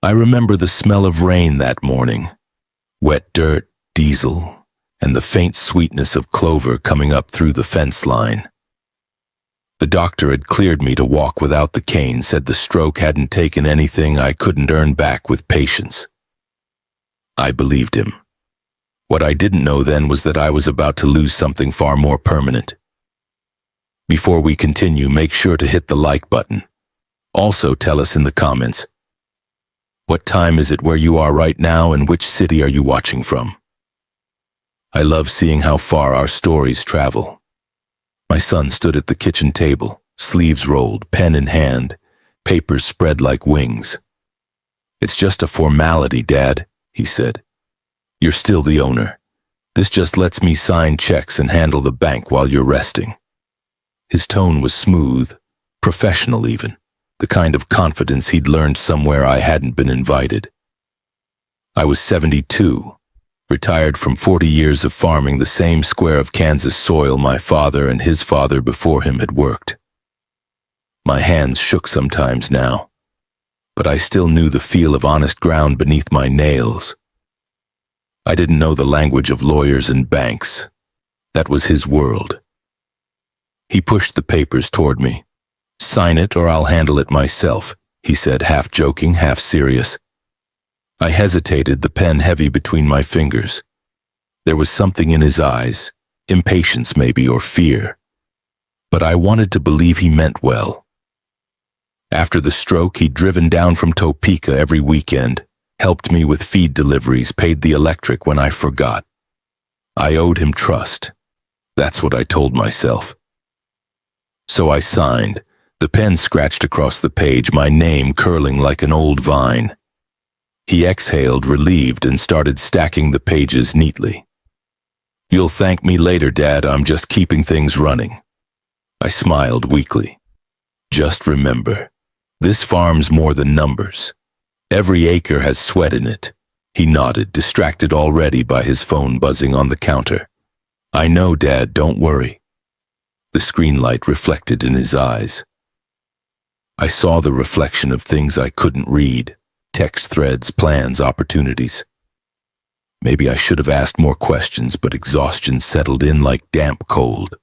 I remember the smell of rain that morning, wet dirt, diesel, and the faint sweetness of clover coming up through the fence line. The doctor had cleared me to walk without the cane, said the stroke hadn't taken anything I couldn't earn back with patience. I believed him. What I didn't know then was that I was about to lose something far more permanent. Before we continue, make sure to hit the like button. Also tell us in the comments, what time is it where you are right now and which city are you watching from? I love seeing how far our stories travel. My son stood at the kitchen table, sleeves rolled, pen in hand, papers spread like wings. "It's just a formality, Dad," he said. "You're still the owner. This just lets me sign checks and handle the bank while you're resting." His tone was smooth, professional even, the kind of confidence he'd learned somewhere I hadn't been invited. I was 72, retired from 40 years of farming the same square of Kansas soil my father and his father before him had worked. My hands shook sometimes now, but I still knew the feel of honest ground beneath my nails. I didn't know the language of lawyers and banks. That was his world. He pushed the papers toward me. "Sign it or I'll handle it myself," he said, half joking, half serious. I hesitated, the pen heavy between my fingers. There was something in his eyes, impatience maybe, or fear. But I wanted to believe he meant well. After the stroke, he'd driven down from Topeka every weekend, helped me with feed deliveries, paid the electric when I forgot. I owed him trust. That's what I told myself. So I signed, the pen scratched across the page, my name curling like an old vine. He exhaled, relieved, and started stacking the pages neatly. "You'll thank me later, Dad, I'm just keeping things running." I smiled weakly. "Just remember, this farm's more than numbers. Every acre has sweat in it." He nodded, distracted already by his phone buzzing on the counter. "I know, Dad, don't worry." The screen light reflected in his eyes. I saw the reflection of things I couldn't read, text threads, plans, opportunities. Maybe I should have asked more questions, but exhaustion settled in like damp cold.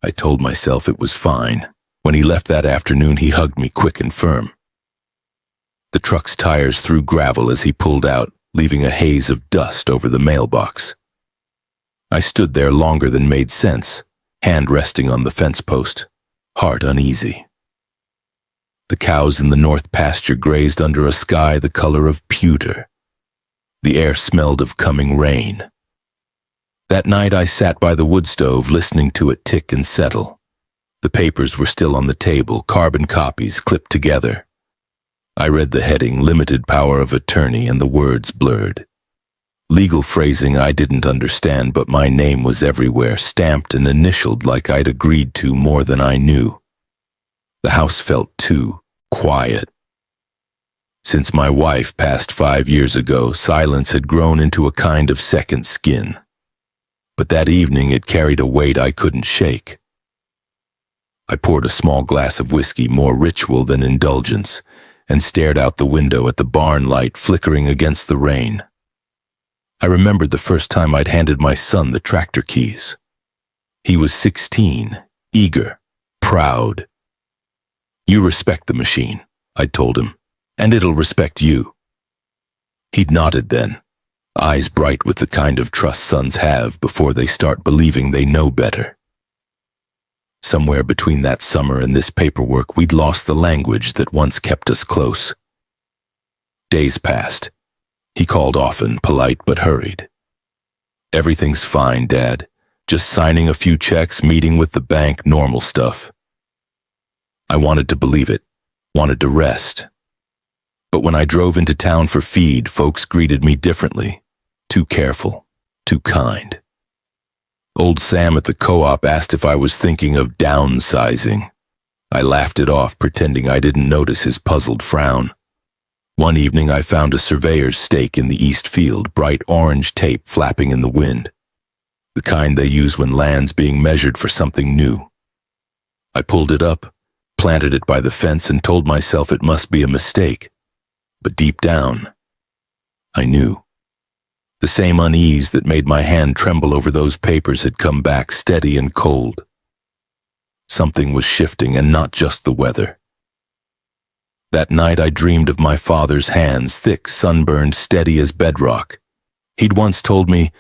I told myself it was fine. When he left that afternoon, he hugged me quick and firm. The truck's tires threw gravel as he pulled out, leaving a haze of dust over the mailbox. I stood there longer than made sense, hand resting on the fence post, heart uneasy. The cows in the north pasture grazed under a sky the color of pewter. The air smelled of coming rain. That night I sat by the wood stove, listening to it tick and settle. The papers were still on the table, carbon copies clipped together. I read the heading, "Limited Power of Attorney," and the words blurred. Legal phrasing I didn't understand, but my name was everywhere, stamped and initialed like I'd agreed to more than I knew. The house felt too quiet. Since my wife passed 5 years ago, silence had grown into a kind of second skin. But that evening it carried a weight I couldn't shake. I poured a small glass of whiskey, more ritual than indulgence, and stared out the window at the barn light flickering against the rain. I remembered the first time I'd handed my son the tractor keys. He was 16, eager, proud. "You respect the machine," I'd told him, "and it'll respect you." He'd nodded then, eyes bright with the kind of trust sons have before they start believing they know better. Somewhere between that summer and this paperwork, we'd lost the language that once kept us close. Days passed. He called often, polite but hurried. "Everything's fine, Dad. Just signing a few checks, meeting with the bank, normal stuff." I wanted to believe it, wanted to rest. But when I drove into town for feed, folks greeted me differently. Too careful, too kind. Old Sam at the co-op asked if I was thinking of downsizing. I laughed it off, pretending I didn't notice his puzzled frown. One evening I found a surveyor's stake in the east field, bright orange tape flapping in the wind. The kind they use when land's being measured for something new. I pulled it up, planted it by the fence, and told myself it must be a mistake. but deep down, I knew. The same unease that made my hand tremble over those papers had come back steady and cold. Something was shifting, and not just the weather. That night I dreamed of my father's hands, thick, sunburned, steady as bedrock. He'd once told me,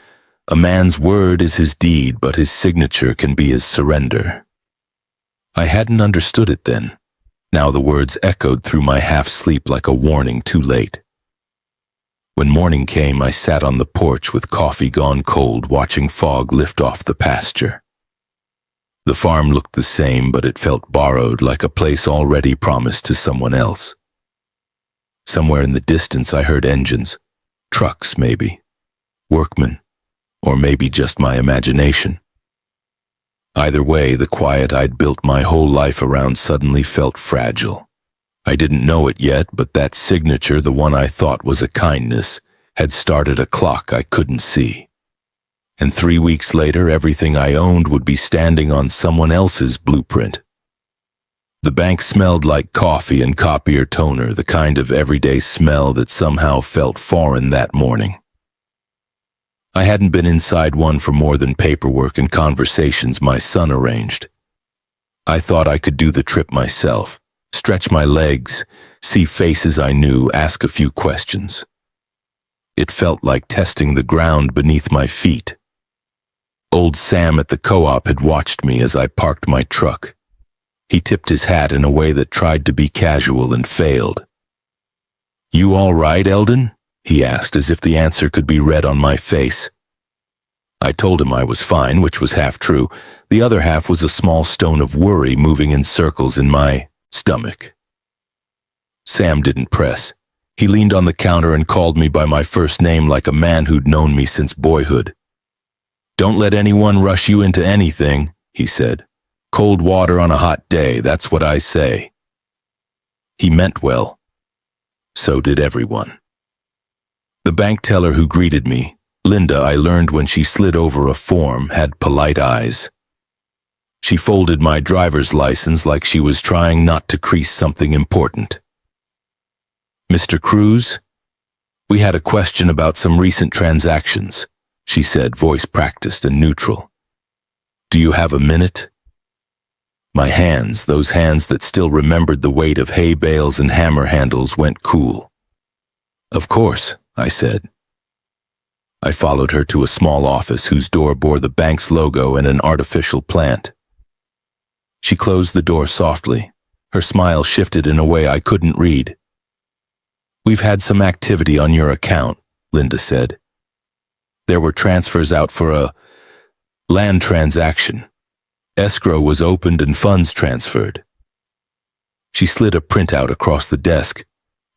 "A man's word is his deed, but his signature can be his surrender." I hadn't understood it then. Now the words echoed through my half-sleep like a warning too late. When morning came, I sat on the porch with coffee gone cold, watching fog lift off the pasture. The farm looked the same, but it felt borrowed, like a place already promised to someone else. Somewhere in the distance I heard engines, trucks maybe, workmen, or maybe just my imagination. Either way, the quiet I'd built my whole life around suddenly felt fragile. I didn't know it yet, but that signature, the one I thought was a kindness, had started a clock I couldn't see. And 3 weeks later, everything I owned would be standing on someone else's blueprint. The bank smelled like coffee and copier toner, the kind of everyday smell that somehow felt foreign that morning. I hadn't been inside one for more than paperwork and conversations my son arranged. I thought I could do the trip myself, stretch my legs, see faces I knew, ask a few questions. It felt like testing the ground beneath my feet. Old Sam at the co-op had watched me as I parked my truck. He tipped his hat in a way that tried to be casual and failed. "You all right, Eldon?" he asked, as if the answer could be read on my face. I told him I was fine, which was half true. The other half was a small stone of worry moving in circles in my stomach. Sam didn't press. He leaned on the counter and called me by my first name like a man who'd known me since boyhood. "Don't let anyone rush you into anything," he said. "Cold water on a hot day, that's what I say." He meant well. So did everyone. The bank teller who greeted me, Linda, I learned when she slid over a form, had polite eyes. She folded my driver's license like she was trying not to crease something important. "Mr. Cruz, we had a question about some recent transactions," she said, voice practiced and neutral. "Do you have a minute?" My hands, those hands that still remembered the weight of hay bales and hammer handles, went cool. "Of course," I said. I followed her to a small office whose door bore the bank's logo and an artificial plant. She closed the door softly. Her smile shifted in a way I couldn't read. "We've had some activity on your account," Linda said. "There were transfers out for a land transaction. Escrow was opened and funds transferred." She slid a printout across the desk.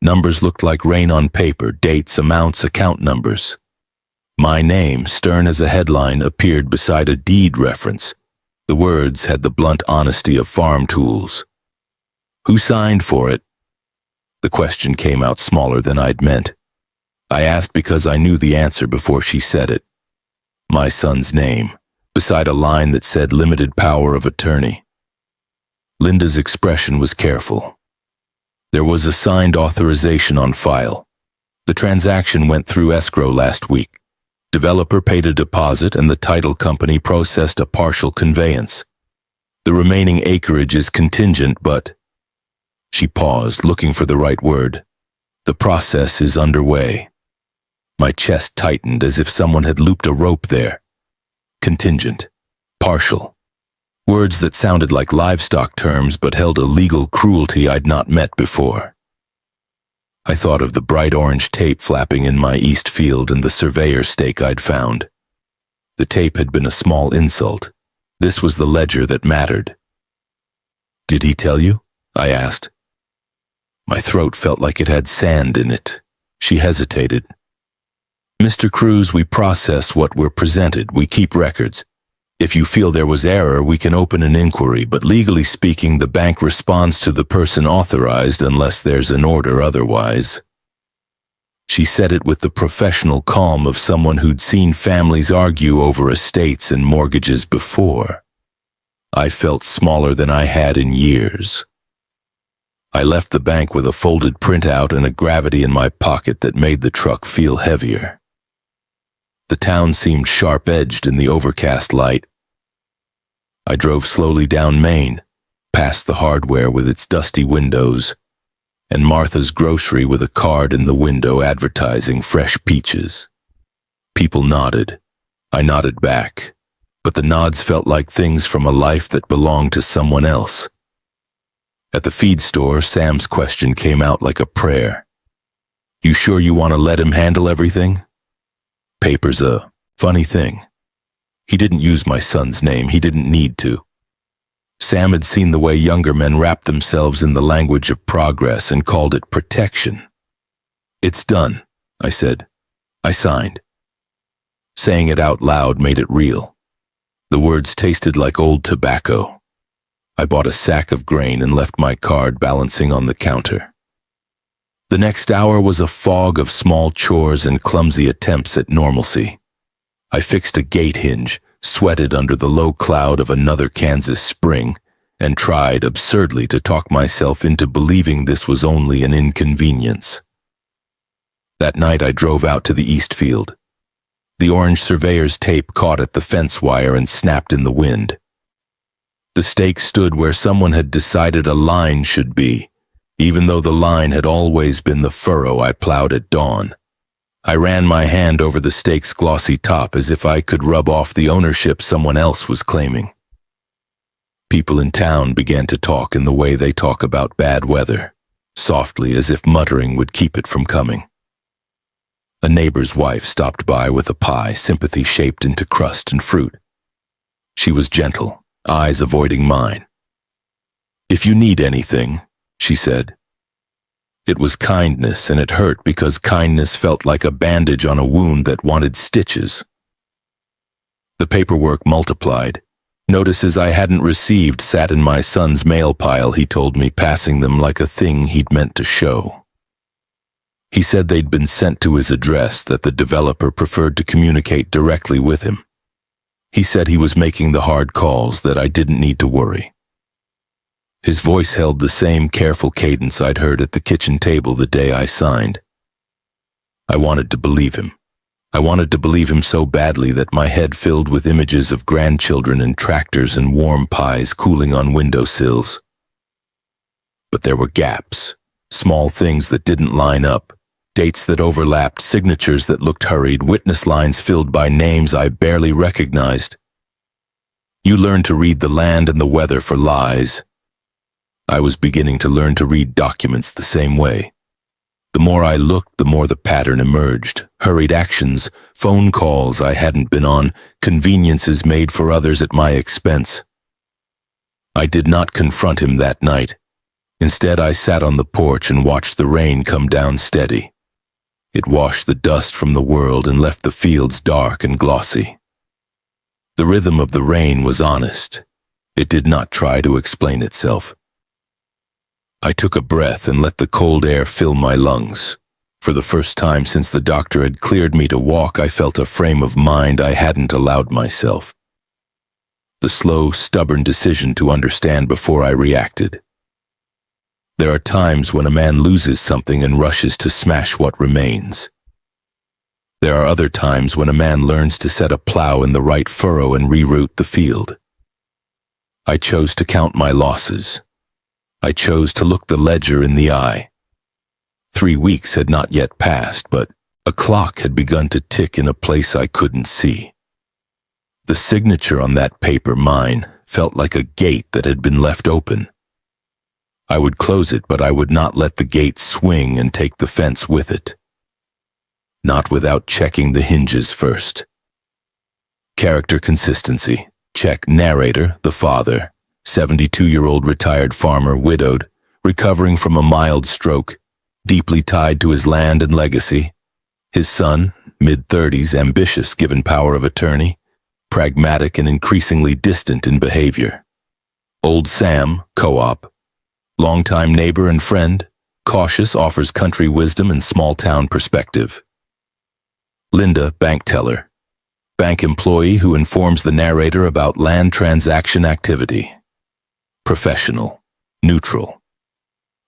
Numbers looked like rain on paper, dates, amounts, account numbers. My name, stern as a headline, appeared beside a deed reference. The words had the blunt honesty of farm tools. "Who signed for it?" The question came out smaller than I'd meant. I asked because I knew the answer before she said it. My son's name, beside a line that said limited power of attorney. Linda's expression was careful. There was a signed authorization on file. The transaction went through escrow last week. Developer paid a deposit and the title company processed a partial conveyance. The remaining acreage is contingent, but... She paused, looking for the right word. "The process is underway." My chest tightened as if someone had looped a rope there. Contingent. Partial. Words that sounded like livestock terms but held a legal cruelty I'd not met before. I thought of the bright orange tape flapping in my east field and the surveyor stake I'd found. The tape had been a small insult. This was the ledger that mattered. "Did he tell you?" I asked. My throat felt like it had sand in it. She hesitated. "Mr. Cruz, we process what we're presented. We keep records. If you feel there was error, we can open an inquiry, but legally speaking, the bank responds to the person authorized unless there's an order otherwise." She said it with the professional calm of someone who'd seen families argue over estates and mortgages before. I felt smaller than I had in years. I left the bank with a folded printout and a gravity in my pocket that made the truck feel heavier. The town seemed sharp-edged in the overcast light. I drove slowly down Main, past the hardware with its dusty windows, and Martha's grocery with a card in the window advertising fresh peaches. People nodded. I nodded back, but the nods felt like things from a life that belonged to someone else. At the feed store, Sam's question came out like a prayer. "You sure you want to let him handle everything?" Paper's a funny thing. He didn't use my son's name. He didn't need to. Sam had seen the way younger men wrapped themselves in the language of progress and called it protection. "It's done," I said. I signed. Saying it out loud made it real. The words tasted like old tobacco. I bought a sack of grain and left my card balancing on the counter. The next hour was a fog of small chores and clumsy attempts at normalcy. I fixed a gate hinge, sweated under the low cloud of another Kansas spring, and tried absurdly to talk myself into believing this was only an inconvenience. That night I drove out to the east field. The orange surveyor's tape caught at the fence wire and snapped in the wind. The stake stood where someone had decided a line should be, even though the line had always been the furrow I plowed at dawn. I ran my hand over the stake's glossy top as if I could rub off the ownership someone else was claiming. People in town began to talk in the way they talk about bad weather, softly as if muttering would keep it from coming. A neighbor's wife stopped by with a pie, sympathy shaped into crust and fruit. She was gentle, eyes avoiding mine. "If you need anything," she said. It was kindness, and it hurt because kindness felt like a bandage on a wound that wanted stitches. The paperwork multiplied. Notices I hadn't received sat in my son's mail pile, he told me, passing them like a thing he'd meant to show. He said they'd been sent to his address, that the developer preferred to communicate directly with him. He said he was making the hard calls, that I didn't need to worry. His voice held the same careful cadence I'd heard at the kitchen table the day I signed. I wanted to believe him. I wanted to believe him so badly that my head filled with images of grandchildren and tractors and warm pies cooling on windowsills. But there were gaps, small things that didn't line up, dates that overlapped, signatures that looked hurried, witness lines filled by names I barely recognized. You learn to read the land and the weather for lies. I was beginning to learn to read documents the same way. The more I looked, the more the pattern emerged. Hurried actions, phone calls I hadn't been on, conveniences made for others at my expense. I did not confront him that night. Instead, I sat on the porch and watched the rain come down steady. It washed the dust from the world and left the fields dark and glossy. The rhythm of the rain was honest. It did not try to explain itself. I took a breath and let the cold air fill my lungs. For the first time since the doctor had cleared me to walk, I felt a frame of mind I hadn't allowed myself. The slow, stubborn decision to understand before I reacted. There are times when a man loses something and rushes to smash what remains. There are other times when a man learns to set a plow in the right furrow and reroute the field. I chose to count my losses. I chose to look the ledger in the eye. 3 weeks had not yet passed, but a clock had begun to tick in a place I couldn't see. The signature on that paper, mine, felt like a gate that had been left open. I would close it, but I would not let the gate swing and take the fence with it. Not without checking the hinges first. Character consistency. Check. Narrator, the father, 72-year-old retired farmer, widowed, recovering from a mild stroke, deeply tied to his land and legacy. His son, mid-30s, ambitious given power of attorney, pragmatic and increasingly distant in behavior. Old Sam, co-op, longtime neighbor and friend, cautious, offers country wisdom and small-town perspective. Linda, bank teller, bank employee who informs the narrator about land transaction activity. Professional, neutral.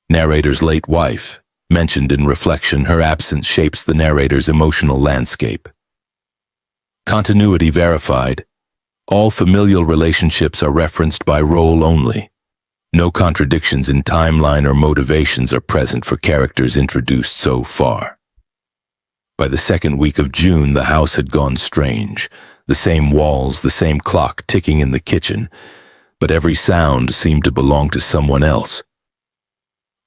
Narrator's late wife. Mentioned in reflection, her absence shapes the narrator's emotional landscape. Continuity verified. All familial relationships are referenced by role only. No contradictions in timeline or motivations are present for characters introduced so far. By the second week of June, the house had gone strange. The same walls, the same clock ticking in the kitchen, but every sound seemed to belong to someone else.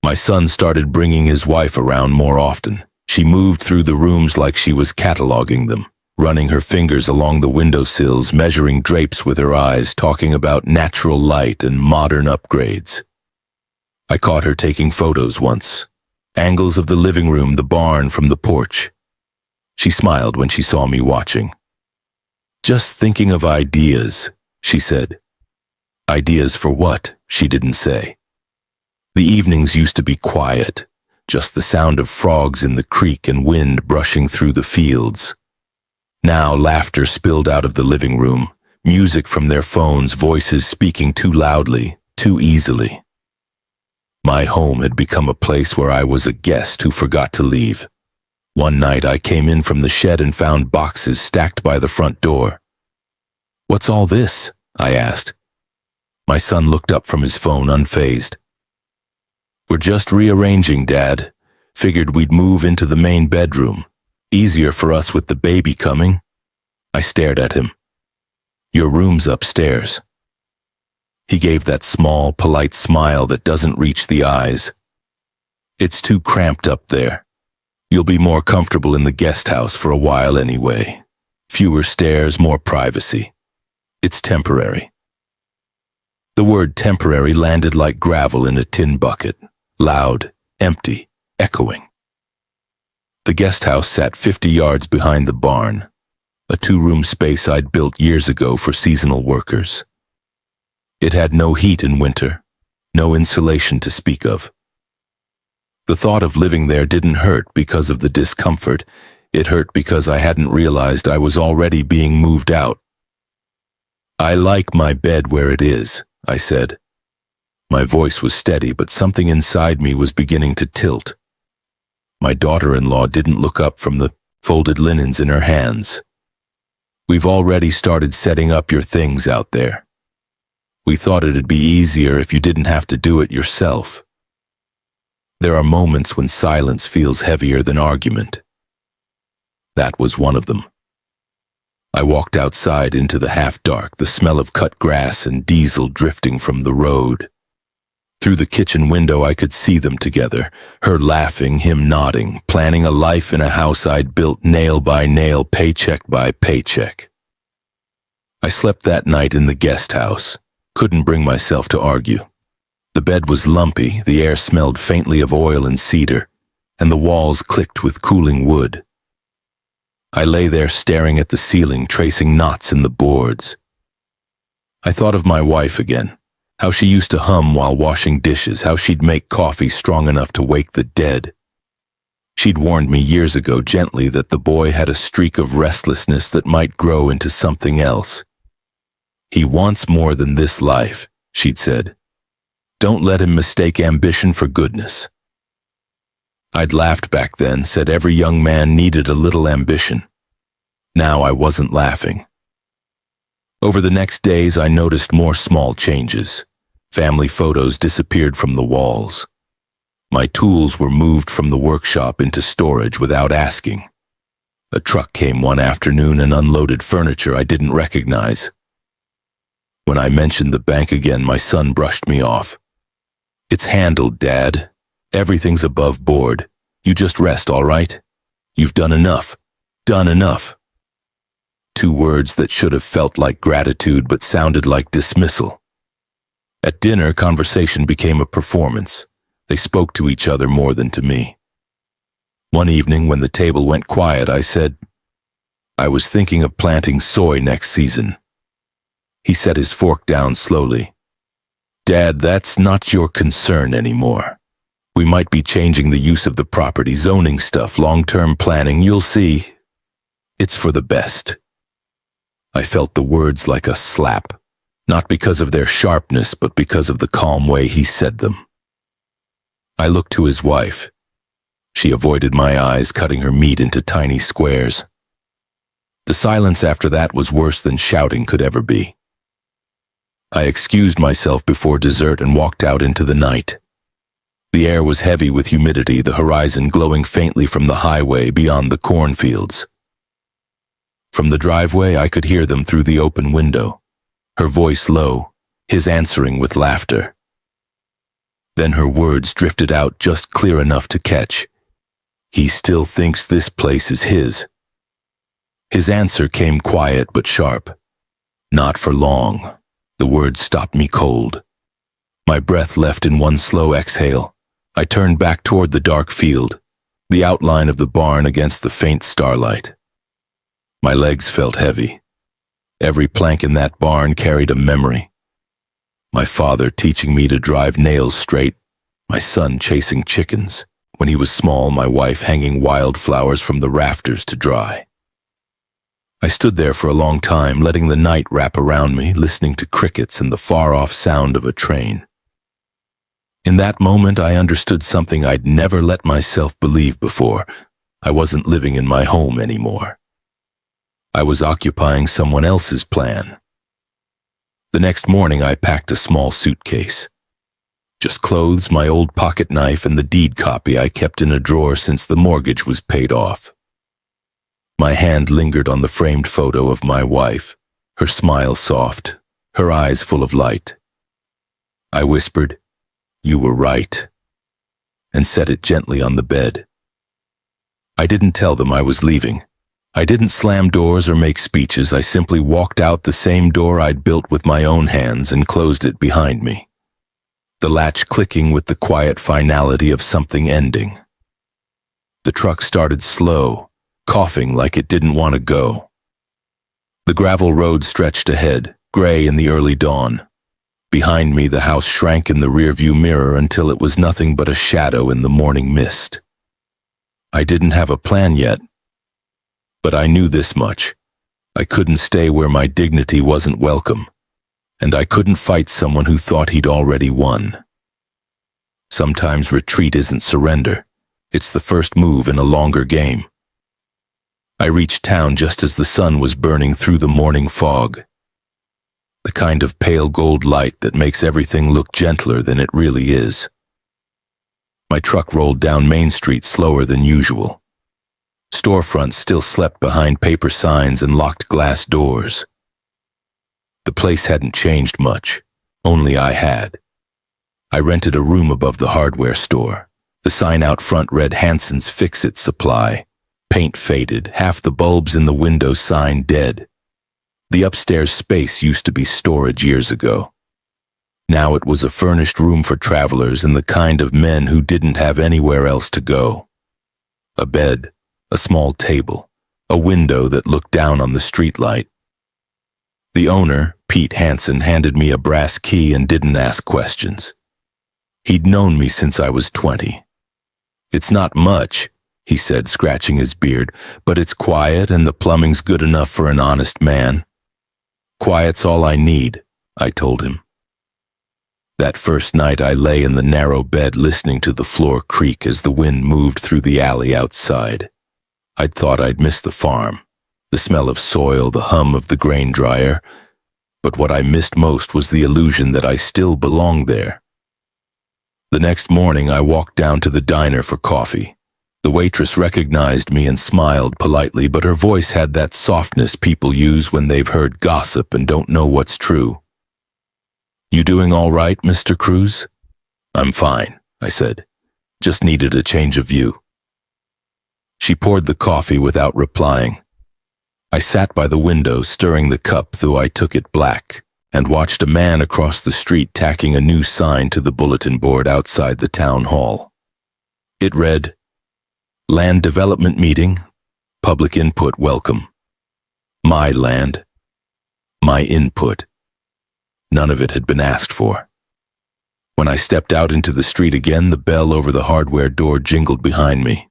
My son started bringing his wife around more often. She moved through the rooms like she was cataloging them, running her fingers along the windowsills, measuring drapes with her eyes, talking about natural light and modern upgrades. I caught her taking photos once, angles of the living room, the barn from the porch. She smiled when she saw me watching. "Just thinking of ideas," she said. Ideas for what? She didn't say. The evenings used to be quiet, just the sound of frogs in the creek and wind brushing through the fields. Now laughter spilled out of the living room, music from their phones, voices speaking too loudly, too easily. My home had become a place where I was a guest who forgot to leave. One night I came in from the shed and found boxes stacked by the front door. "What's all this?" I asked. My son looked up from his phone unfazed. "We're just rearranging, Dad. Figured we'd move into the main bedroom. Easier for us with the baby coming." I stared at him. "Your room's upstairs." He gave that small, polite smile that doesn't reach the eyes. "It's too cramped up there. You'll be more comfortable in the guest house for a while anyway. Fewer stairs, more privacy. It's temporary." The word temporary landed like gravel in a tin bucket, loud, empty, echoing. The guest house sat 50 yards behind the barn, a two-room space I'd built years ago for seasonal workers. It had no heat in winter, no insulation to speak of. The thought of living there didn't hurt because of the discomfort. It hurt because I hadn't realized I was already being moved out. "I like my bed where it is," I said. My voice was steady, but something inside me was beginning to tilt. My daughter-in-law didn't look up from the folded linens in her hands. "We've already started setting up your things out there. We thought it'd be easier if you didn't have to do it yourself." There are moments when silence feels heavier than argument. That was one of them. I walked outside into the half-dark, the smell of cut grass and diesel drifting from the road. Through the kitchen window I could see them together, her laughing, him nodding, planning a life in a house I'd built nail by nail, paycheck by paycheck. I slept that night in the guest house, couldn't bring myself to argue. The bed was lumpy, the air smelled faintly of oil and cedar, and the walls clicked with cooling wood. I lay there staring at the ceiling, tracing knots in the boards. I thought of my wife again, how she used to hum while washing dishes, how she'd make coffee strong enough to wake the dead. She'd warned me years ago gently that the boy had a streak of restlessness that might grow into something else. "He wants more than this life," she'd said. "Don't let him mistake ambition for goodness." I'd laughed back then, said every young man needed a little ambition. Now I wasn't laughing. Over the next days I noticed more small changes. Family photos disappeared from the walls. My tools were moved from the workshop into storage without asking. A truck came one afternoon and unloaded furniture I didn't recognize. When I mentioned the bank again, my son brushed me off. "It's handled, Dad. Everything's above board. You just rest, all right? You've done enough. Done enough." 2 words that should have felt like gratitude but sounded like dismissal. At dinner, conversation became a performance. They spoke to each other more than to me. One evening, when the table went quiet, I said, "I was thinking of planting soy next season." He set his fork down slowly. "Dad, that's not your concern anymore. We might be changing the use of the property, zoning stuff, long-term planning. You'll see. It's for the best." I felt the words like a slap, not because of their sharpness, but because of the calm way he said them. I looked to his wife. She avoided my eyes, cutting her meat into tiny squares. The silence after that was worse than shouting could ever be. I excused myself before dessert and walked out into the night. The air was heavy with humidity, the horizon glowing faintly from the highway beyond the cornfields. From the driveway, I could hear them through the open window, her voice low, his answering with laughter. Then her words drifted out just clear enough to catch. He still thinks this place is his. His answer came quiet but sharp. Not for long. The words stopped me cold. My breath left in one slow exhale. I turned back toward the dark field, the outline of the barn against the faint starlight. My legs felt heavy. Every plank in that barn carried a memory. My father teaching me to drive nails straight, my son chasing chickens. When he was small, my wife hanging wildflowers from the rafters to dry. I stood there for a long time, letting the night wrap around me, listening to crickets and the far-off sound of a train. In that moment, I understood something I'd never let myself believe before. I wasn't living in my home anymore. I was occupying someone else's plan. The next morning, I packed a small suitcase. Just clothes, my old pocket knife, and the deed copy I kept in a drawer since the mortgage was paid off. My hand lingered on the framed photo of my wife, her smile soft, her eyes full of light. I whispered, "You were right," and set it gently on the bed. I didn't tell them I was leaving. I didn't slam doors or make speeches. I simply walked out the same door I'd built with my own hands and closed it behind me, the latch clicking with the quiet finality of something ending. The truck started slow, coughing like it didn't want to go. The gravel road stretched ahead, gray in the early dawn. Behind me, the house shrank in the rearview mirror until it was nothing but a shadow in the morning mist. I didn't have a plan yet, but I knew this much. I couldn't stay where my dignity wasn't welcome, and I couldn't fight someone who thought he'd already won. Sometimes retreat isn't surrender. It's the first move in a longer game. I reached town just as the sun was burning through the morning fog, the kind of pale gold light that makes everything look gentler than it really is. My truck rolled down Main Street slower than usual. Storefronts still slept behind paper signs and locked glass doors. The place hadn't changed much, only I had. I rented a room above the hardware store. The sign out front read Hanson's Fix-It Supply. Paint faded, half the bulbs in the window sign dead. The upstairs space used to be storage years ago. Now it was a furnished room for travelers and the kind of men who didn't have anywhere else to go. A bed, a small table, a window that looked down on the streetlight. The owner, Pete Hanson, handed me a brass key and didn't ask questions. He'd known me since I was 20. "It's not much," he said, scratching his beard, "but it's quiet and the plumbing's good enough for an honest man." "Quiet's all I need," I told him. That first night I lay in the narrow bed listening to the floor creak as the wind moved through the alley outside. I'd thought I'd miss the farm, the smell of soil, the hum of the grain dryer, but what I missed most was the illusion that I still belonged there. The next morning I walked down to the diner for coffee. The waitress recognized me and smiled politely, but her voice had that softness people use when they've heard gossip and don't know what's true. "You doing all right, Mr. Cruz?" "I'm fine," I said. "Just needed a change of view." She poured the coffee without replying. I sat by the window, stirring the cup, though I took it black, and watched a man across the street tacking a new sign to the bulletin board outside the town hall. It read, "Land Development Meeting, Public Input Welcome. My land, my input." None of it had been asked for. When I stepped out into the street again, the bell over the hardware door jingled behind me.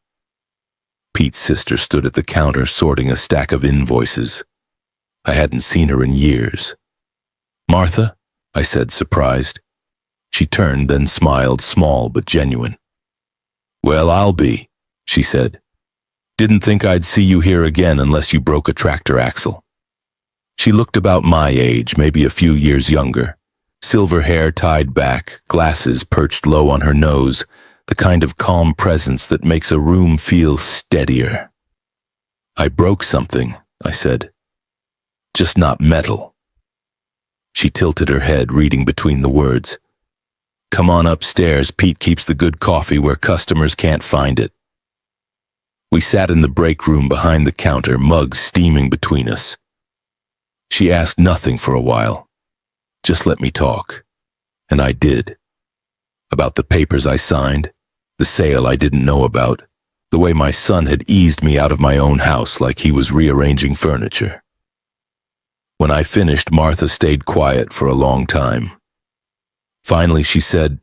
Pete's sister stood at the counter sorting a stack of invoices. I hadn't seen her in years. "Martha?" I said, surprised. She turned, then smiled, small but genuine. Well, I'll be, she said. Didn't think I'd see you here again unless you broke a tractor axle. She looked about my age, maybe a few years younger. Silver hair tied back, glasses perched low on her nose, the kind of calm presence that makes a room feel steadier. I broke something, I said. Just not metal. She tilted her head, reading between the words. Come on upstairs, Pete keeps the good coffee where customers can't find it. We sat in the break room behind the counter, mugs steaming between us. She asked nothing for a while. Just let me talk. And I did. About the papers I signed, the sale I didn't know about, the way my son had eased me out of my own house like he was rearranging furniture. When I finished, Martha stayed quiet for a long time. Finally, she said,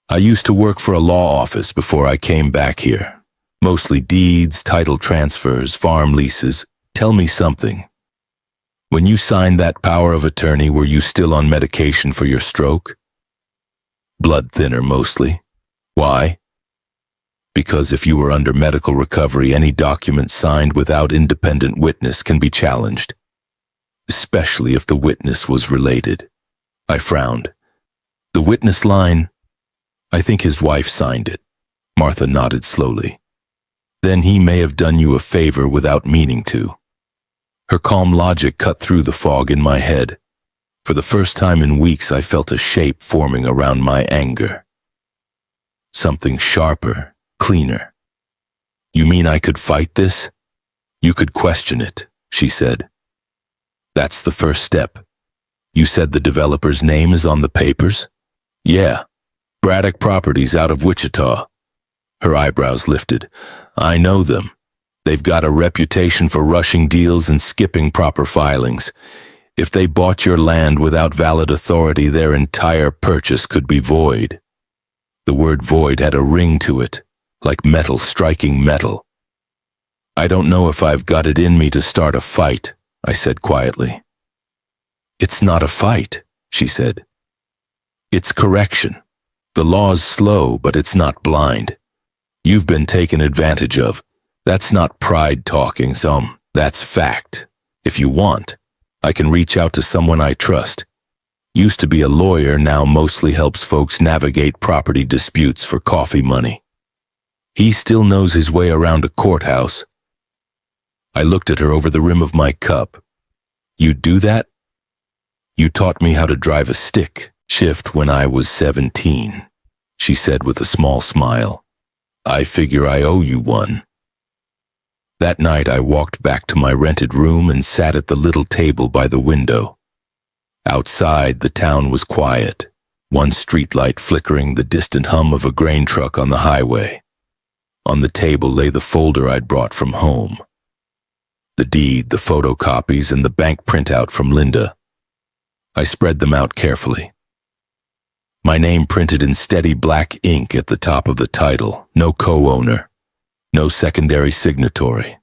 I used to work for a law office before I came back here. Mostly deeds, title transfers, farm leases. Tell me something. When you signed that power of attorney, were you still on medication for your stroke? Blood thinner, mostly. Why? Because if you were under medical recovery, any document signed without independent witness can be challenged, especially if the witness was related. I frowned. The witness line? I think his wife signed it. Martha nodded slowly. Then he may have done you a favor without meaning to. Her calm logic cut through the fog in my head. For the first time in weeks, I felt a shape forming around my anger. Something sharper, cleaner. You mean I could fight this? You could question it, she said. That's the first step. You said the developer's name is on the papers? Yeah. Braddock Properties out of Wichita. Her eyebrows lifted. I know them. They've got a reputation for rushing deals and skipping proper filings. If they bought your land without valid authority, their entire purchase could be void. The word void had a ring to it, like metal striking metal. I don't know if I've got it in me to start a fight, I said quietly. It's not a fight, she said. It's correction. The law's slow, but it's not blind. You've been taken advantage of. That's not pride talking, that's fact. If you want, I can reach out to someone I trust. Used to be a lawyer, now mostly helps folks navigate property disputes for coffee money. He still knows his way around a courthouse. I looked at her over the rim of my cup. You'd do that? You taught me how to drive a stick shift when I was 17, she said with a small smile. I figure I owe you one. That night I walked back to my rented room and sat at the little table by the window. Outside, the town was quiet, one streetlight flickering, the distant hum of a grain truck on the highway. On the table lay the folder I'd brought from home. The deed, the photocopies, and the bank printout from Linda. I spread them out carefully. My name printed in steady black ink at the top of the title, no co-owner. No secondary signatory,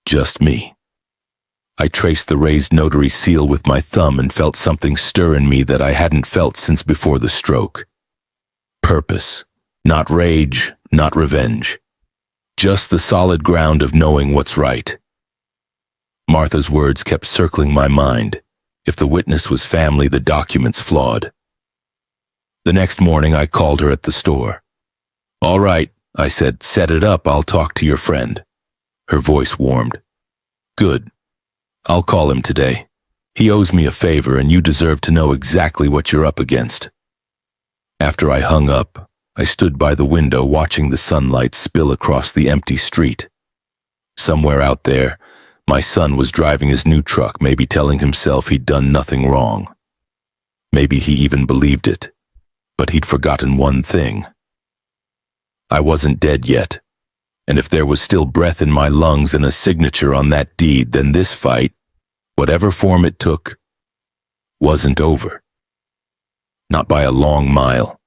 just me. I traced the raised notary seal with my thumb and felt something stir in me that I hadn't felt since before the stroke. Purpose, not rage, not revenge. Just the solid ground of knowing what's right. Martha's words kept circling my mind. If the witness was family, the documents flawed. The next morning I called her at the store. All right, I said, set it up, I'll talk to your friend. Her voice warmed. Good. I'll call him today. He owes me a favor and you deserve to know exactly what you're up against. After I hung up, I stood by the window watching the sunlight spill across the empty street. Somewhere out there, my son was driving his new truck, maybe telling himself he'd done nothing wrong. Maybe he even believed it, but he'd forgotten one thing. I wasn't dead yet, and if there was still breath in my lungs and a signature on that deed, then this fight, whatever form it took, wasn't over. Not by a long mile.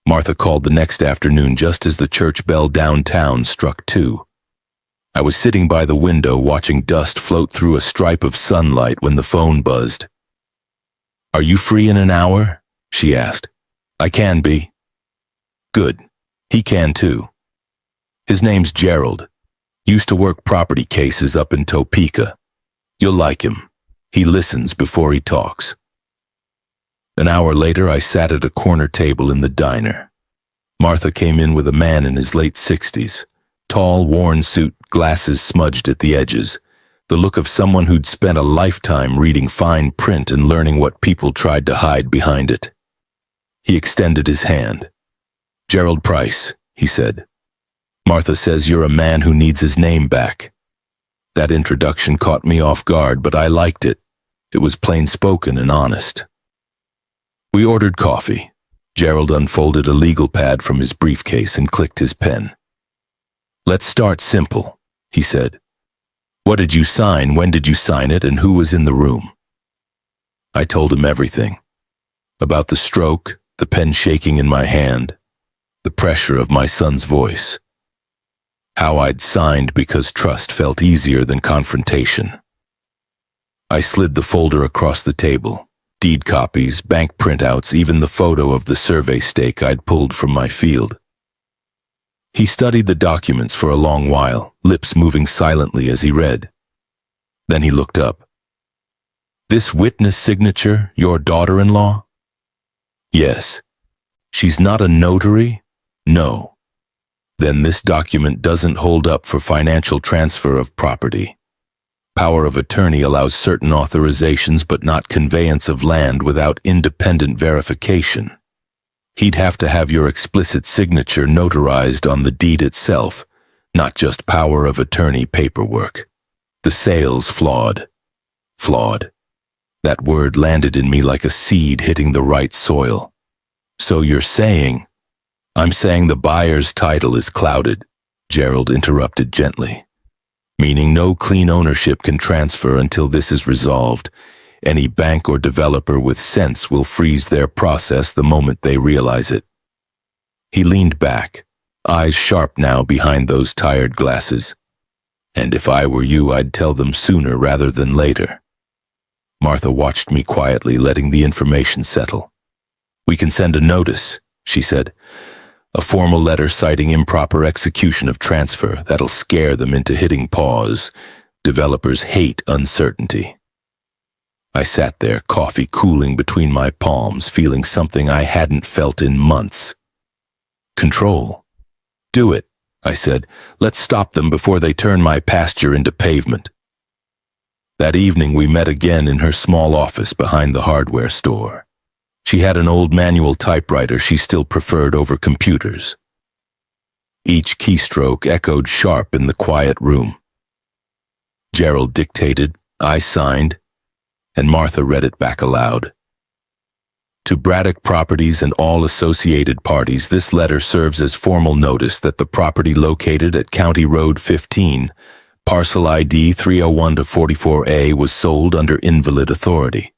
Martha called the next afternoon just as the church bell downtown struck 2. I was sitting by the window watching dust float through a stripe of sunlight when the phone buzzed. Are you free in an hour? She asked. I can be. Good. He can too. His name's Gerald. Used to work property cases up in Topeka. You'll like him. He listens before he talks. An hour later, I sat at a corner table in the diner. Martha came in with a man in his late 60s. Tall, worn suit, glasses smudged at the edges. The look of someone who'd spent a lifetime reading fine print and learning what people tried to hide behind it. He extended his hand. "Gerald Price," he said. "Martha says you're a man who needs his name back." That introduction caught me off guard, but I liked it. It was plain-spoken and honest. We ordered coffee. Gerald unfolded a legal pad from his briefcase and clicked his pen. "Let's start simple," he said. "What did you sign, when did you sign it, and who was in the room?" I told him everything. About the stroke, the pen shaking in my hand, the pressure of my son's voice. How I'd signed because trust felt easier than confrontation. I slid the folder across the table. Deed copies, bank printouts, even the photo of the survey stake I'd pulled from my field. He studied the documents for a long while, lips moving silently as he read. Then he looked up. "This witness signature, your daughter-in-law?" "Yes." "She's not a notary?" "No." "Then this document doesn't hold up for financial transfer of property. Power of attorney allows certain authorizations but not conveyance of land without independent verification. He'd have to have your explicit signature notarized on the deed itself, not just power of attorney paperwork. The sale's flawed." Flawed. That word landed in me like a seed hitting the right soil. "So you're saying—" "I'm saying the buyer's title is clouded," Gerald interrupted gently. "Meaning no clean ownership can transfer until this is resolved. Any bank or developer with sense will freeze their process the moment they realize it." He leaned back, eyes sharp now behind those tired glasses. "And if I were you, I'd tell them sooner rather than later." Martha watched me quietly, letting the information settle. "We can send a notice," she said. "A formal letter citing improper execution of transfer that'll scare them into hitting pause. Developers hate uncertainty." I sat there, coffee cooling between my palms, feeling something I hadn't felt in months. Control. "Do it," I said. "Let's stop them before they turn my pasture into pavement." That evening we met again in her small office behind the hardware store. She had an old manual typewriter she still preferred over computers. Each keystroke echoed sharp in the quiet room. Gerald dictated, I signed, and Martha read it back aloud. "To Braddock Properties and all associated parties, this letter serves as formal notice that the property located at County Road 15, parcel ID 301-44A, was sold under invalid authority.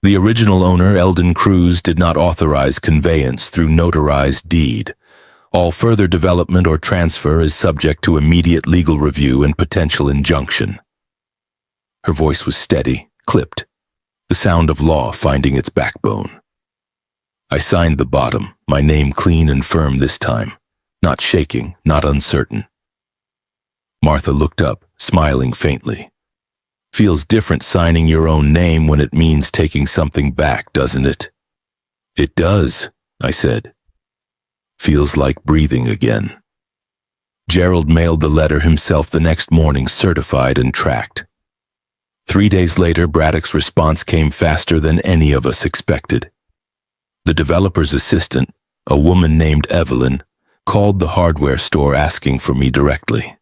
The original owner, Eldon Cruz, did not authorize conveyance through notarized deed. All further development or transfer is subject to immediate legal review and potential injunction." Her voice was steady, clipped, the sound of law finding its backbone. I signed the bottom, my name clean and firm this time, not shaking, not uncertain. Martha looked up, smiling faintly. "Feels different signing your own name when it means taking something back, doesn't it?" "It does," I said. "Feels like breathing again." Gerald mailed the letter himself the next morning, certified and tracked. 3 days later, Braddock's response came faster than any of us expected. The developer's assistant, a woman named Evelyn, called the hardware store asking for me directly.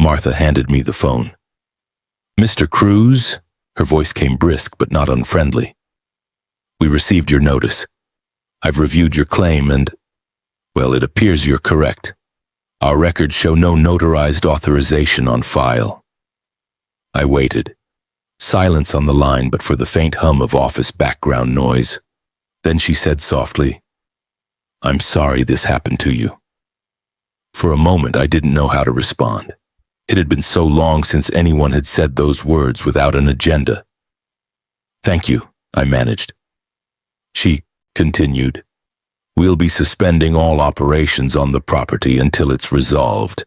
Martha handed me the phone. "Mr. Cruz?" Her voice came brisk but not unfriendly. "We received your notice. I've reviewed your claim and, well, it appears you're correct. Our records show no notarized authorization on file." I waited. Silence on the line but for the faint hum of office background noise. Then she said softly, "I'm sorry this happened to you." For a moment I didn't know how to respond. It had been so long since anyone had said those words without an agenda. "Thank you," I managed. She continued, We'll be suspending all operations on the property until it's resolved.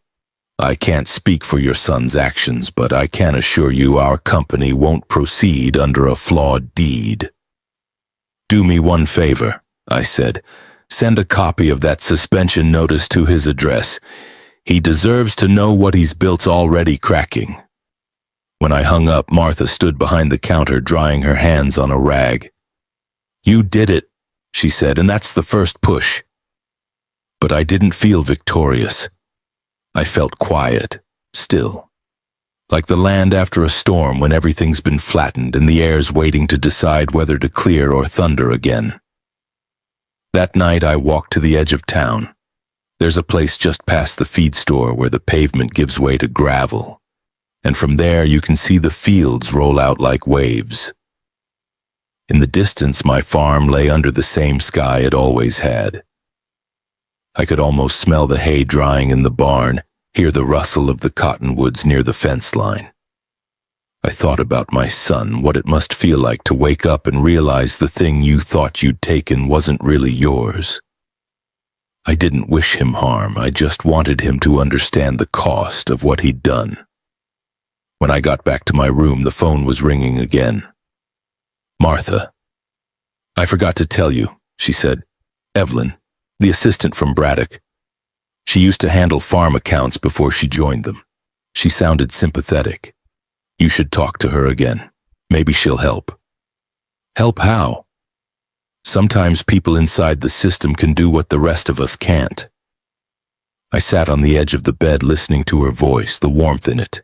I can't speak for your son's actions, but I can assure you our company won't proceed under a flawed deed. Do me one favor, I said. Send a copy of that suspension notice to his address. He deserves to know what he's built's already cracking. When I hung up, Martha stood behind the counter drying her hands on a rag. You did it, she said, and that's the first push. But I didn't feel victorious. I felt quiet, still. Like the land after a storm when everything's been flattened and the air's waiting to decide whether to clear or thunder again. That night I walked to the edge of town. There's a place just past the feed store where the pavement gives way to gravel, and from there you can see the fields roll out like waves. In the distance, my farm lay under the same sky it always had. I could almost smell the hay drying in the barn, hear the rustle of the cottonwoods near the fence line. I thought about my son, what it must feel like to wake up and realize the thing you thought you'd taken wasn't really yours. I didn't wish him harm, I just wanted him to understand the cost of what he'd done. When I got back to my room, the phone was ringing again. Martha. I forgot to tell you, she said. Evelyn, the assistant from Braddock. She used to handle farm accounts before she joined them. She sounded sympathetic. You should talk to her again. Maybe she'll help. Help how? Sometimes people inside the system can do what the rest of us can't. I sat on the edge of the bed listening to her voice, the warmth in it.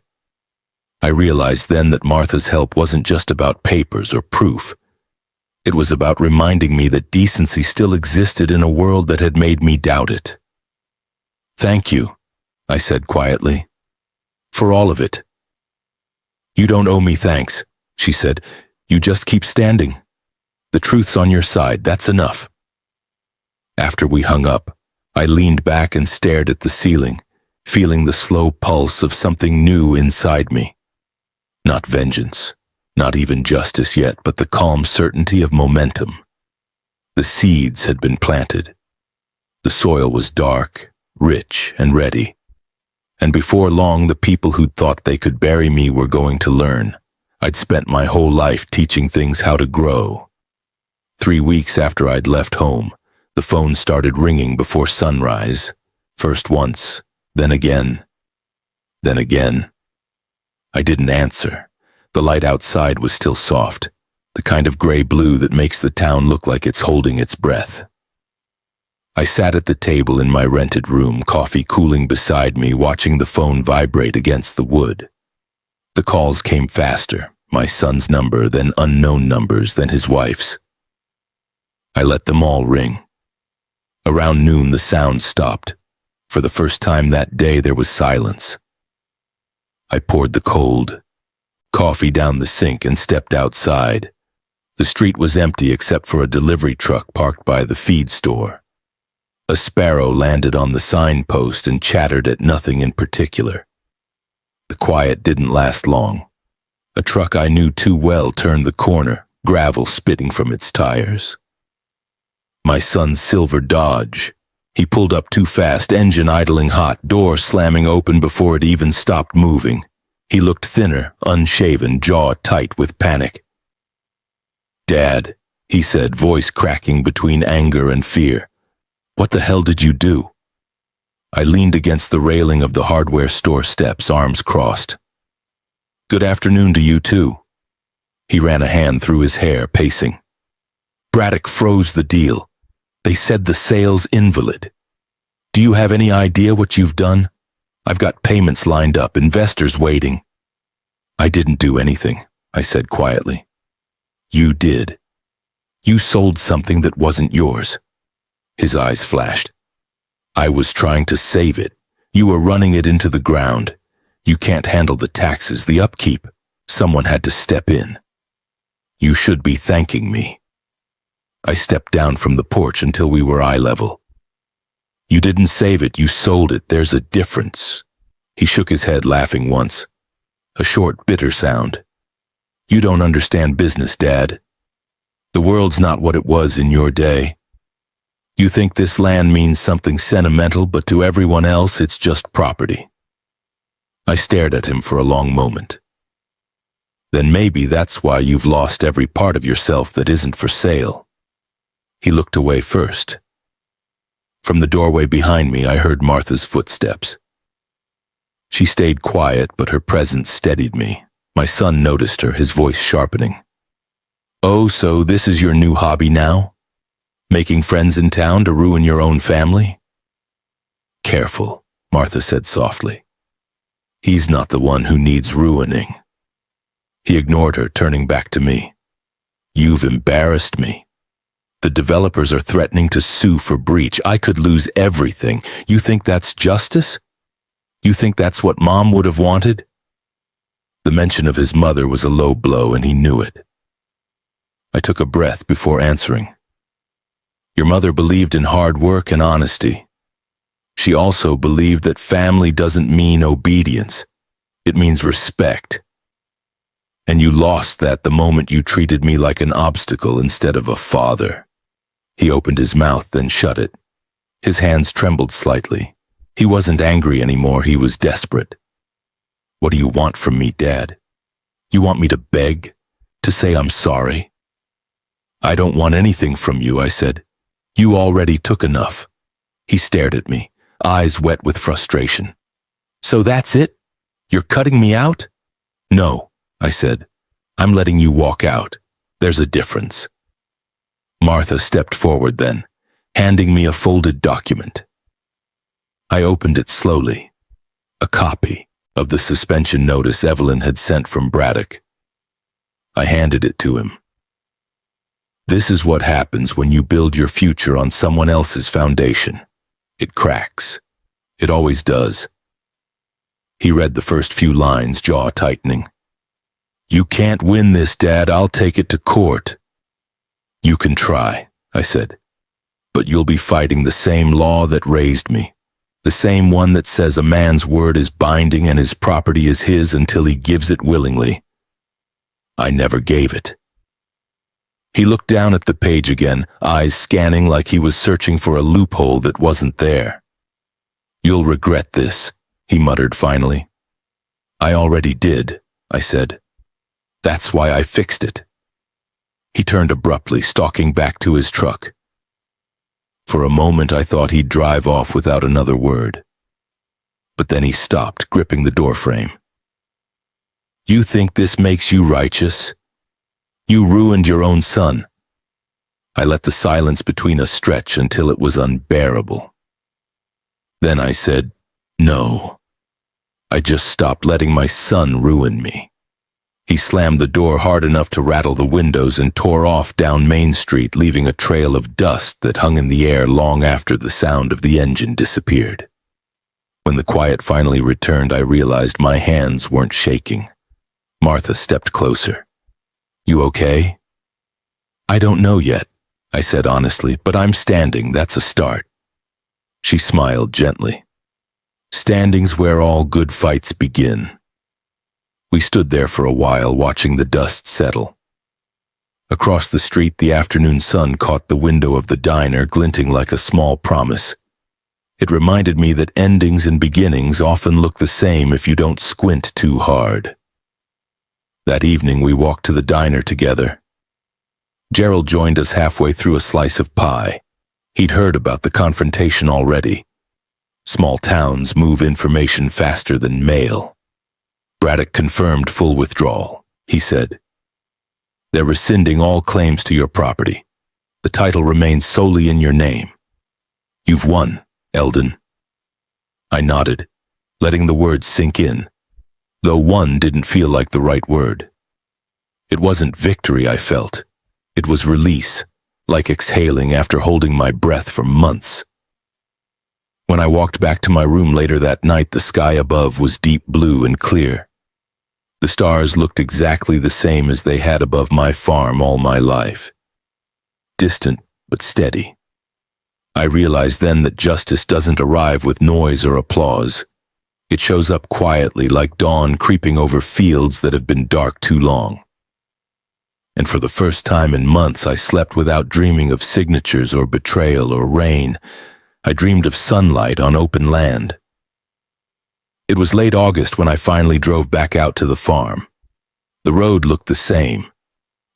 I realized then that Martha's help wasn't just about papers or proof. It was about reminding me that decency still existed in a world that had made me doubt it. Thank you, I said quietly, for all of it. You don't owe me thanks, she said. You just keep standing. The truth's on your side, that's enough. After we hung up, I leaned back and stared at the ceiling, feeling the slow pulse of something new inside me. Not vengeance, not even justice yet, but the calm certainty of momentum. The seeds had been planted. The soil was dark, rich, and ready. And before long, the people who'd thought they could bury me were going to learn. I'd spent my whole life teaching things how to grow. 3 weeks after I'd left home, the phone started ringing before sunrise. First once, then again, then again. I didn't answer. The light outside was still soft, the kind of gray-blue that makes the town look like it's holding its breath. I sat at the table in my rented room, coffee cooling beside me, watching the phone vibrate against the wood. The calls came faster, my son's number, then unknown numbers, then his wife's. I let them all ring. Around noon, the sound stopped. For the first time that day, there was silence. I poured the cold coffee down the sink and stepped outside. The street was empty except for a delivery truck parked by the feed store. A sparrow landed on the signpost and chattered at nothing in particular. The quiet didn't last long. A truck I knew too well turned the corner, gravel spitting from its tires. My son's silver Dodge. He pulled up too fast, engine idling hot, door slamming open before it even stopped moving. He looked thinner, unshaven, jaw tight with panic. Dad, he said, voice cracking between anger and fear. What the hell did you do? I leaned against the railing of the hardware store steps, arms crossed. Good afternoon to you too. He ran a hand through his hair, pacing. Braddock froze the deal. They said the sale's invalid. Do you have any idea what you've done? I've got payments lined up, investors waiting. I didn't do anything, I said quietly. You did. You sold something that wasn't yours. His eyes flashed. I was trying to save it. You were running it into the ground. You can't handle the taxes, the upkeep. Someone had to step in. You should be thanking me. I stepped down from the porch until we were eye level. You didn't save it, you sold it. There's a difference. He shook his head, laughing once. A short, bitter sound. You don't understand business, Dad. The world's not what it was in your day. You think this land means something sentimental, but to everyone else it's just property. I stared at him for a long moment. Then maybe that's why you've lost every part of yourself that isn't for sale. He looked away first. From the doorway behind me, I heard Martha's footsteps. She stayed quiet, but her presence steadied me. My son noticed her, his voice sharpening. Oh, so this is your new hobby now? Making friends in town to ruin your own family? Careful, Martha said softly. He's not the one who needs ruining. He ignored her, turning back to me. You've embarrassed me. The developers are threatening to sue for breach. I could lose everything. You think that's justice? You think that's what Mom would have wanted? The mention of his mother was a low blow, and he knew it. I took a breath before answering. Your mother believed in hard work and honesty. She also believed that family doesn't mean obedience. It means respect. And you lost that the moment you treated me like an obstacle instead of a father. He opened his mouth, then shut it. His hands trembled slightly. He wasn't angry anymore, he was desperate. What do you want from me, Dad? You want me to beg? To say I'm sorry? I don't want anything from you, I said. You already took enough. He stared at me, eyes wet with frustration. So that's it? You're cutting me out? No, I said. I'm letting you walk out. There's a difference. Martha stepped forward then, handing me a folded document. I opened it slowly. A copy of the suspension notice Evelyn had sent from Braddock. I handed it to him. This is what happens when you build your future on someone else's foundation. It cracks. It always does. He read the first few lines, jaw tightening. You can't win this, Dad. I'll take it to court. You can try, I said. But you'll be fighting the same law that raised me. The same one that says a man's word is binding and his property is his until he gives it willingly. I never gave it. He looked down at the page again, eyes scanning like he was searching for a loophole that wasn't there. You'll regret this, he muttered finally. I already did, I said. That's why I fixed it. He turned abruptly, stalking back to his truck. For a moment I thought he'd drive off without another word. But then he stopped, gripping the doorframe. You think this makes you righteous? You ruined your own son. I let the silence between us stretch until it was unbearable. Then I said, no. I just stopped letting my son ruin me. He slammed the door hard enough to rattle the windows and tore off down Main Street, leaving a trail of dust that hung in the air long after the sound of the engine disappeared. When the quiet finally returned, I realized my hands weren't shaking. Martha stepped closer. You okay? I don't know yet, I said honestly, but I'm standing, that's a start. She smiled gently. Standing's where all good fights begin. We stood there for a while, watching the dust settle. Across the street, the afternoon sun caught the window of the diner, glinting like a small promise. It reminded me that endings and beginnings often look the same if you don't squint too hard. That evening, we walked to the diner together. Gerald joined us halfway through a slice of pie. He'd heard about the confrontation already. Small towns move information faster than mail. Braddock confirmed full withdrawal, he said. They're rescinding all claims to your property. The title remains solely in your name. You've won, Eldon. I nodded, letting the words sink in, though one didn't feel like the right word. It wasn't victory I felt. It was release, like exhaling after holding my breath for months. When I walked back to my room later that night, the sky above was deep blue and clear. The stars looked exactly the same as they had above my farm all my life. Distant, but steady. I realized then that justice doesn't arrive with noise or applause. It shows up quietly, like dawn creeping over fields that have been dark too long. and for the first time in months I slept without dreaming of signatures or betrayal or rain. I dreamed of sunlight on open land. It was late August when I finally drove back out to the farm. The road looked the same,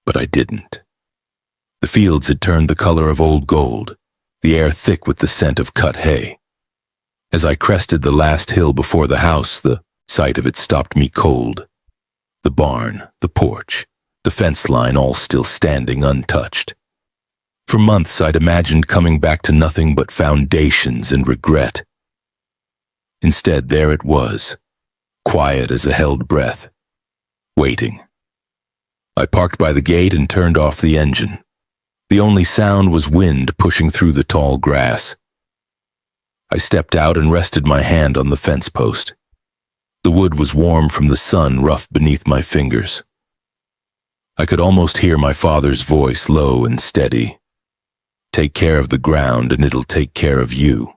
but I didn't. The fields had turned the color of old gold, the air thick with the scent of cut hay. As I crested the last hill before the house, the sight of it stopped me cold. The barn, the porch, the fence line all still standing untouched. For months I'd imagined coming back to nothing but foundations and regret. Instead, there it was, quiet as a held breath, waiting. I parked by the gate and turned off the engine. The only sound was wind pushing through the tall grass. I stepped out and rested my hand on the fence post. The wood was warm from the sun rough beneath my fingers. I could almost hear my father's voice, low and steady. Take care of the ground and it'll take care of you.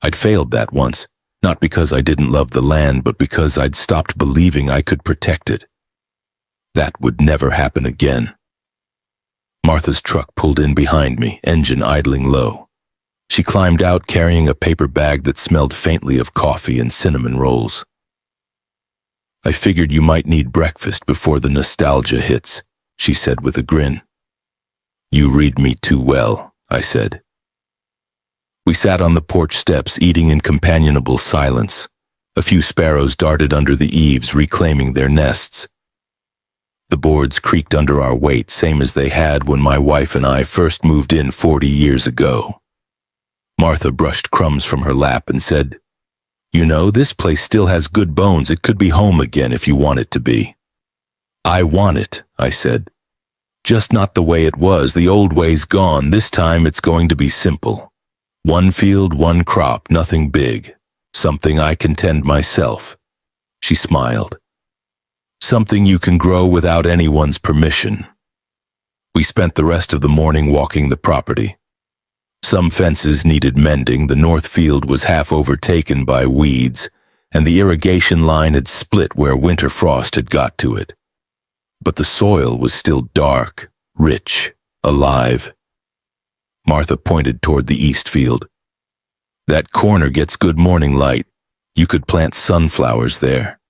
I'd failed that once, not because I didn't love the land, but because I'd stopped believing I could protect it. That would never happen again. Martha's truck pulled in behind me, engine idling low. She climbed out carrying a paper bag that smelled faintly of coffee and cinnamon rolls. I figured you might need breakfast before the nostalgia hits, she said with a grin. You read me too well, I said. We sat on the porch steps eating in companionable silence. A few sparrows darted under the eaves, reclaiming their nests. The boards creaked under our weight, same as they had when my wife and I first moved in 40 years ago. Martha brushed crumbs from her lap and said, You know, this place still has good bones. It could be home again if you want it to be. I want it, I said. Just not the way it was. The old way's gone. This time it's going to be simple. One field, one crop, nothing big. Something I can tend myself. She smiled. Something you can grow without anyone's permission. We spent the rest of the morning walking the property. Some fences needed mending, the north field was half overtaken by weeds, and the irrigation line had split where winter frost had got to it. But the soil was still dark, rich, alive. Martha pointed toward the east field. That corner gets good morning light. You could plant sunflowers there.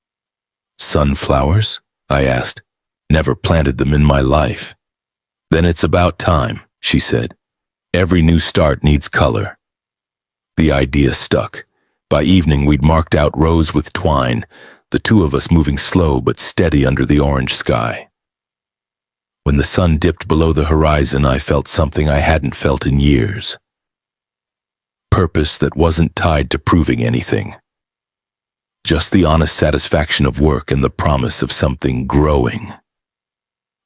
Sunflowers? I asked. Never planted them in my life. Then it's about time, she said. Every new start needs color. The idea stuck. By evening we'd marked out rows with twine, the two of us moving slow but steady under the orange sky. When the sun dipped below the horizon, I felt something I hadn't felt in years. Purpose that wasn't tied to proving anything. Just the honest satisfaction of work and the promise of something growing.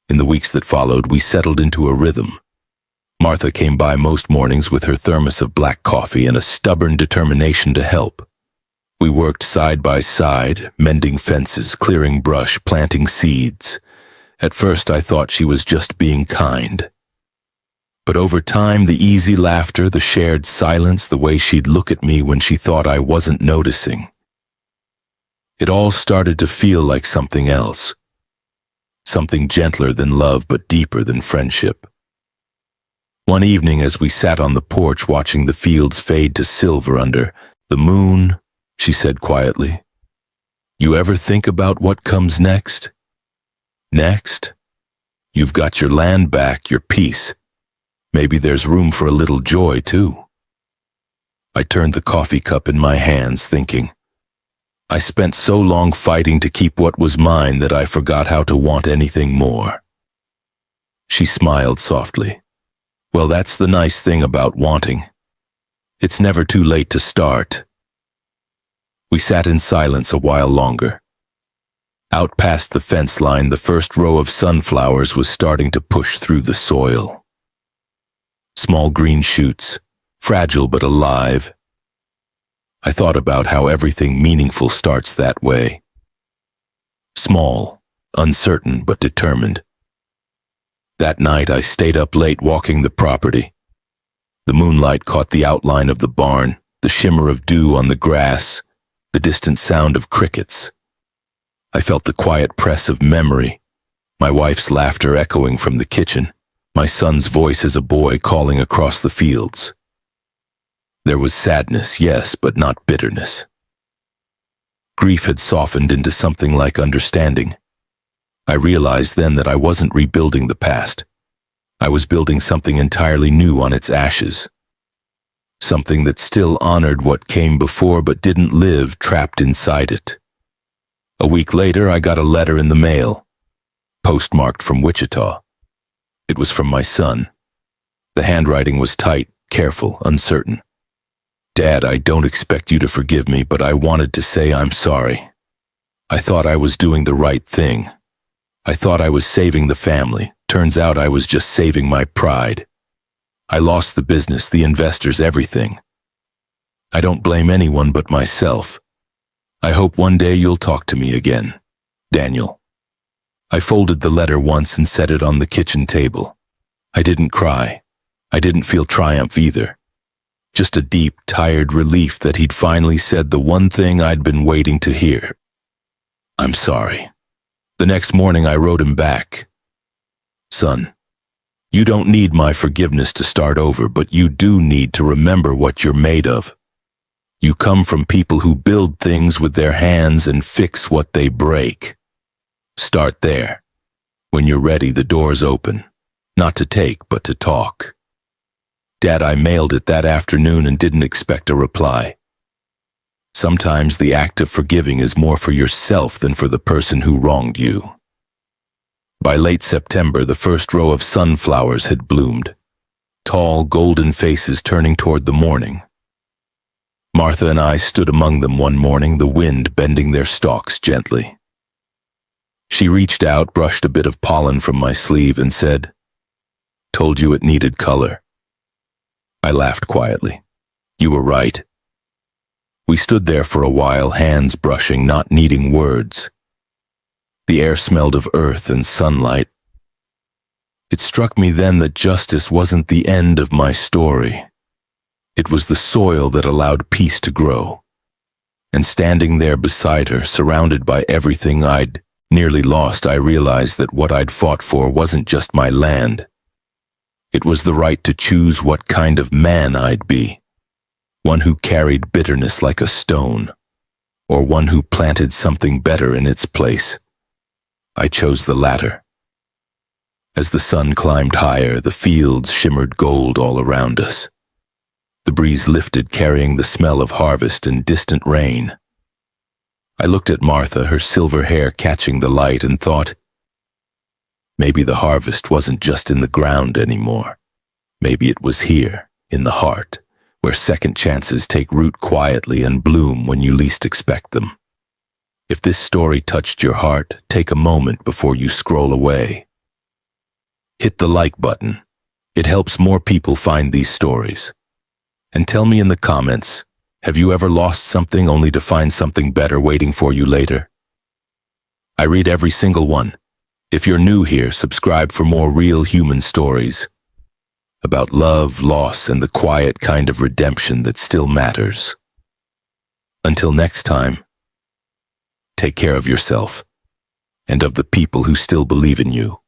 In the weeks that followed, we settled into a rhythm. Martha came by most mornings with her thermos of black coffee and a stubborn determination to help. We worked side by side, mending fences, clearing brush, planting seeds. At first I thought she was just being kind. But over time, the easy laughter, the shared silence, the way she'd look at me when she thought I wasn't noticing. It all started to feel like something else. Something gentler than love, but deeper than friendship. One evening as we sat on the porch watching the fields fade to silver under the moon, she said quietly, You ever think about what comes next? Next? You've got your land back, your peace. Maybe there's room for a little joy, too. I turned the coffee cup in my hands, thinking, I spent so long fighting to keep what was mine that I forgot how to want anything more. She smiled softly. Well, that's the nice thing about wanting. It's never too late to start. We sat in silence a while longer. Out past the fence line, the first row of sunflowers was starting to push through the soil. Small green shoots, fragile but alive. I thought about how everything meaningful starts that way. Small, uncertain but determined. That night I stayed up late walking the property. The moonlight caught the outline of the barn, the shimmer of dew on the grass, the distant sound of crickets. I felt the quiet press of memory, my wife's laughter echoing from the kitchen, my son's voice as a boy calling across the fields. There was sadness, yes, but not bitterness. Grief had softened into something like understanding. I realized then that I wasn't rebuilding the past. I was building something entirely new on its ashes. Something that still honored what came before but didn't live trapped inside it. A week later, I got a letter in the mail, postmarked from Wichita. It was from my son. The handwriting was tight, careful, uncertain. Dad, I don't expect you to forgive me, but I wanted to say I'm sorry. I thought I was doing the right thing. I thought I was saving the family. Turns out I was just saving my pride. I lost the business, the investors, everything. I don't blame anyone but myself. I hope one day you'll talk to me again. Daniel. I folded the letter once and set it on the kitchen table. I didn't cry. I didn't feel triumph either. Just a deep, tired relief that he'd finally said the one thing I'd been waiting to hear. I'm sorry. The next morning I wrote him back. Son, you don't need my forgiveness to start over, but you do need to remember what you're made of. You come from people who build things with their hands and fix what they break. Start there. When you're ready, the door's open. Not to take, but to talk. Dad, I mailed it that afternoon and didn't expect a reply. Sometimes the act of forgiving is more for yourself than for the person who wronged you. By late September, the first row of sunflowers had bloomed, tall, golden faces turning toward the morning. Martha and I stood among them one morning, the wind bending their stalks gently. She reached out, brushed a bit of pollen from my sleeve, and said, "Told you it needed color." I laughed quietly. You were right. We stood there for a while, hands brushing, not needing words. The air smelled of earth and sunlight. It struck me then that justice wasn't the end of my story. It was the soil that allowed peace to grow. And standing there beside her, surrounded by everything I'd nearly lost, I realized that what I'd fought for wasn't just my land. It was the right to choose what kind of man I'd be. One who carried bitterness like a stone, or one who planted something better in its place. I chose the latter. As the sun climbed higher, the fields shimmered gold all around us. The breeze lifted, carrying the smell of harvest and distant rain. I looked at Martha, her silver hair catching the light, and thought, maybe the harvest wasn't just in the ground anymore. Maybe it was here, in the heart, where second chances take root quietly and bloom when you least expect them. If this story touched your heart, take a moment before you scroll away. Hit the like button. It helps more people find these stories. And tell me in the comments, have you ever lost something only to find something better waiting for you later? I read every single one. If you're new here, subscribe for more real human stories about love, loss, and the quiet kind of redemption that still matters. Until next time, take care of yourself and of the people who still believe in you.